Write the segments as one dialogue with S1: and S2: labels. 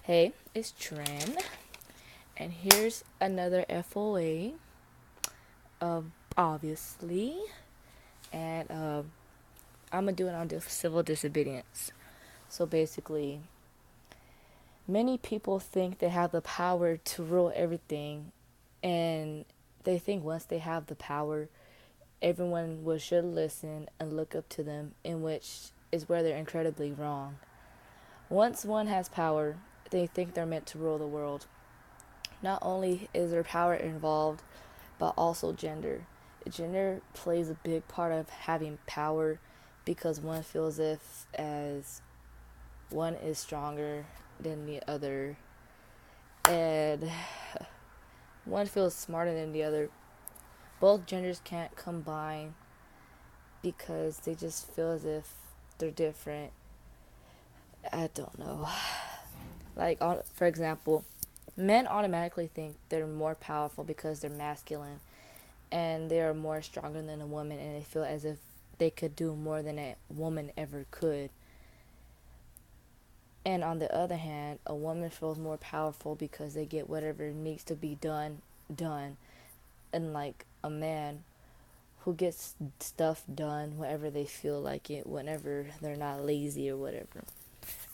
S1: Hey, it's Trin, and here's another FOA, obviously, and I'm gonna do it on civil disobedience. So basically, many people think they have the power to rule everything, and they think once they have the power, everyone should listen and look up to them, in which is where they're incredibly wrong. Once one has power, they think they're meant to rule the world. Not only is there power involved, but also gender. Gender plays a big part of having power because one feels if as one is stronger than the other and one feels smarter than the other. Both genders can't combine because they just feel as if they're different. I don't know. Like, for example, men automatically think they're more powerful because they're masculine and they are more stronger than a woman, and they feel as if they could do more than a woman ever could. And on the other hand, a woman feels more powerful because they get whatever needs to be done. And like a man who gets stuff done whenever they feel like it, whenever they're not lazy or whatever.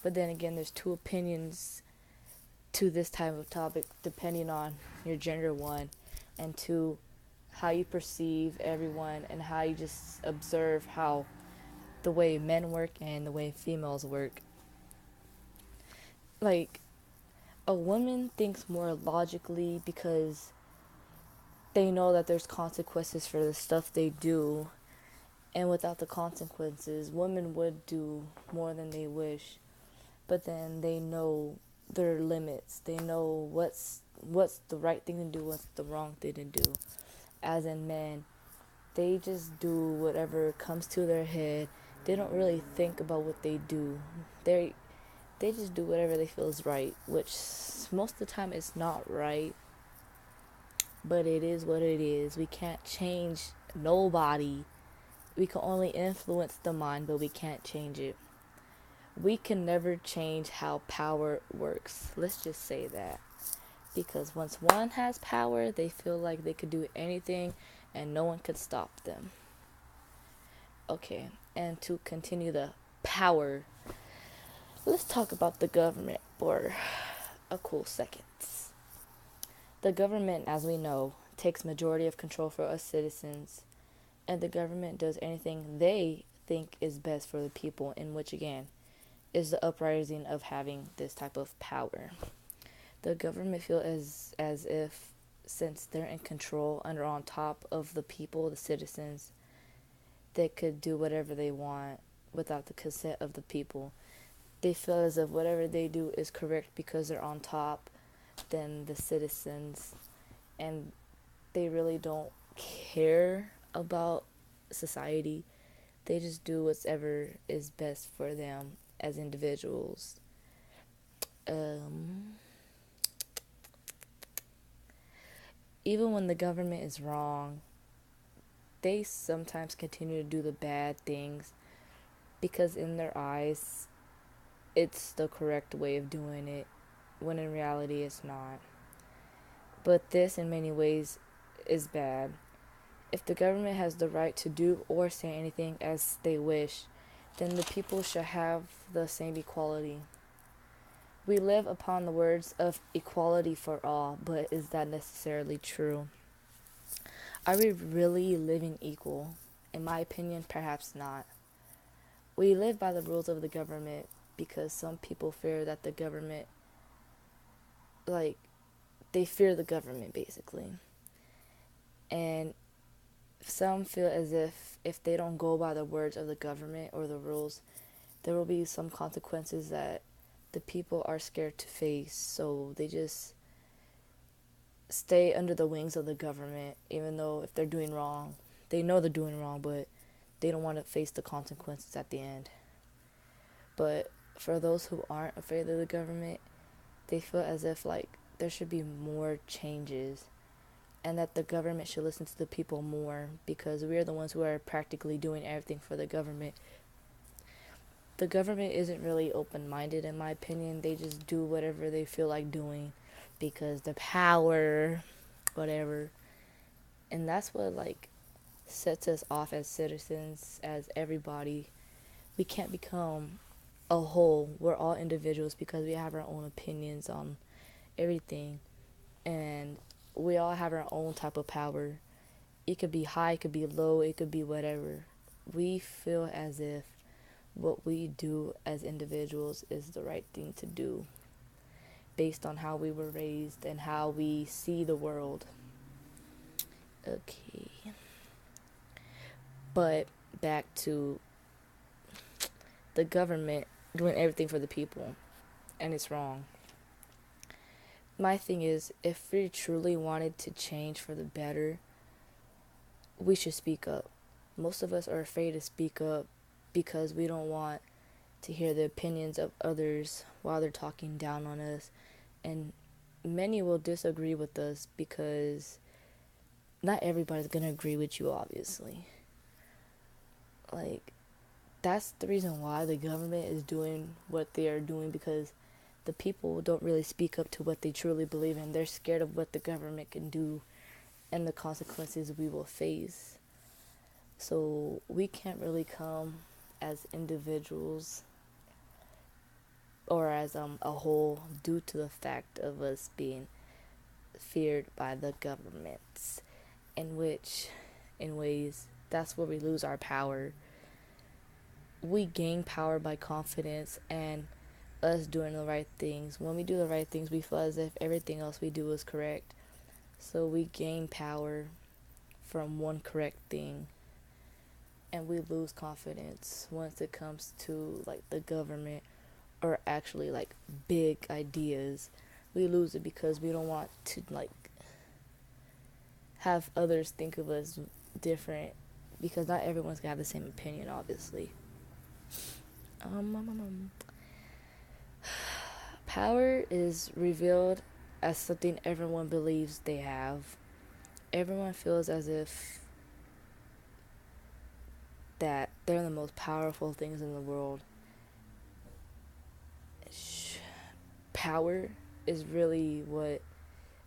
S1: But then again, there's two opinions to this type of topic depending on your gender, one, and two, how you perceive everyone and how you just observe how the way men work and the way females work. Like, a woman thinks more logically because they know that there's consequences for the stuff they do, and without the consequences, women would do more than they wish. But then they know their limits. They know what's the right thing to do, what's the wrong thing to do. As in men, they just do whatever comes to their head. They don't really think about what they do. They just do whatever they feel is right, which most of the time is not right, but it is what it is. We can't change nobody. We can only influence the mind, but we can't change it. We can never change how power works. Let's just say that. Because once one has power, they feel like they could do anything and no one could stop them. Okay, and to continue the power, let's talk about the government for a cool second. The government, as we know, takes majority of control for us citizens, and the government does anything they think is best for the people, in which again is the uprising of having this type of power. The government feel as if since they're in control and are on top of the people, the citizens, they could do whatever they want without the consent of the people. They feel as if whatever they do is correct because they're on top than the citizens, and they really don't care about society. They just do whatever is best for them as individuals. Um, Even when the government is wrong, they sometimes continue to do the bad things because in their eyes it's the correct way of doing it, when in reality it's not. But this in many ways is bad. If the government has the right to do or say anything as they wish, then the people should have the same equality. We live upon the words of equality for all, but is that necessarily true? Are we really living equal? In my opinion, perhaps not. We live by the rules of the government because some people fear that the government, like, they fear the government basically. And some feel as if they don't go by the words of the government or the rules, there will be some consequences that the people are scared to face. So they just stay under the wings of the government, even though if they're doing wrong, they know they're doing wrong, but they don't want to face the consequences at the end. But for those who aren't afraid of the government, they feel as if like there should be more changes and that the government should listen to the people more because we are the ones who are practically doing everything for the government. the government isn't really open-minded in my opinion. They just do whatever they feel like doing because the power, whatever. And that's what like sets us off as citizens, as everybody. We can't become a whole. We're all individuals because we have our own opinions on everything, and we all have our own type of power. It could be high, it could be low, it could be whatever. We feel as if what we do as individuals is the right thing to do based on how we were raised and how we see the world. Okay. But back to the government doing everything for the people, and it's wrong. My thing is, if we truly wanted to change for the better, we should speak up. Most of us are afraid to speak up because we don't want to hear the opinions of others while they're talking down on us. And many will disagree with us because not everybody's going to agree with you, obviously. Like, that's the reason why the government is doing what they are doing, because the people don't really speak up to what they truly believe in. They're scared of what the government can do and the consequences we will face. So we can't really come as individuals or as a whole due to the fact of us being feared by the governments, in ways that's where we lose our power. We gain power by confidence and us doing the right things. When we do the right things, we feel as if everything else we do is correct. So we gain power from one correct thing, and we lose confidence once it comes to like the government or actually like big ideas. We lose it because we don't want to like have others think of us different, because not everyone's gonna have the same opinion, obviously. Power is revealed as something everyone believes they have. Everyone feels as if that they're the most powerful things in the world. Power is really what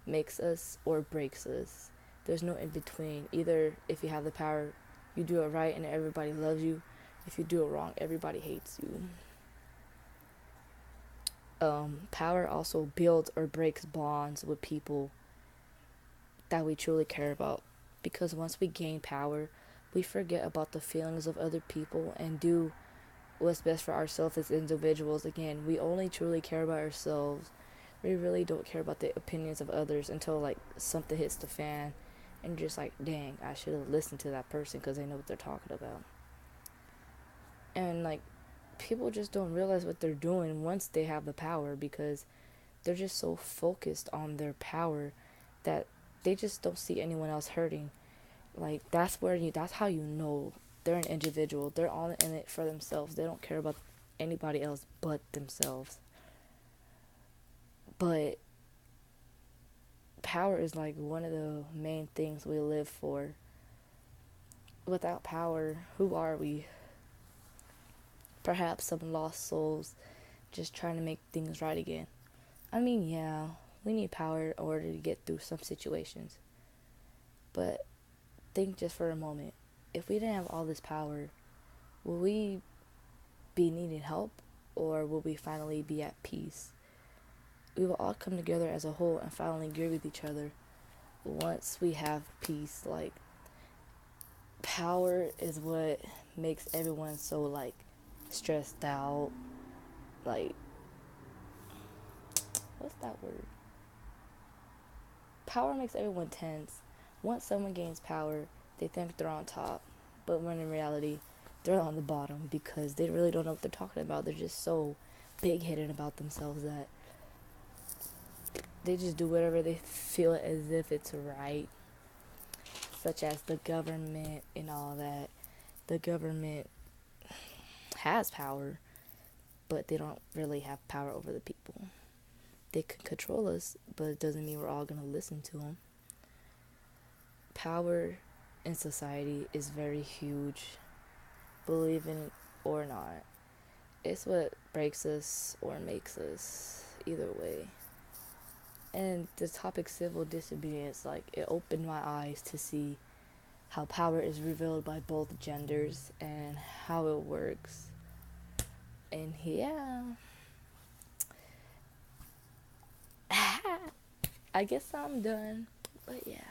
S1: makes us or breaks us. There's no in between. Either if you have the power, you do it right and everybody loves you. If you do it wrong, everybody hates you. Power also builds or breaks bonds with people that we truly care about. Because once we gain power, we forget about the feelings of other people and do what's best for ourselves as individuals. Again, we only truly care about ourselves. We really don't care about the opinions of others until like something hits the fan and you're just like, dang, I should have listened to that person because they know what they're talking about. And like, people just don't realize what they're doing once they have the power, because they're just so focused on their power that they just don't see anyone else hurting. Like, that's how you know they're an individual. They're all in it for themselves. They don't care about anybody else but themselves. But power is like one of the main things we live for. Without power, who are we? Perhaps some lost souls just trying to make things right again. I mean, yeah, we need power in order to get through some situations. But think just for a moment. If we didn't have all this power, will we be needing help, or will we finally be at peace? We will all come together as a whole and finally agree with each other once we have peace. Like, power is what makes everyone so like stressed out. Like, what's that word? Power makes everyone tense. Once someone gains power, they think they're on top, but when in reality, they're on the bottom because they really don't know what they're talking about. They're just so big-headed about themselves that they just do whatever they feel as if it's right, such as the government and all that. The government has power, but they don't really have power over the people. They can control us, but it doesn't mean we're all going to listen to them. Power in society is very huge, believe in it or not. It's what breaks us or makes us, either way. And the topic civil disobedience, like, it opened my eyes to see how power is revealed by both genders and how it works. And yeah, I guess I'm done. But yeah.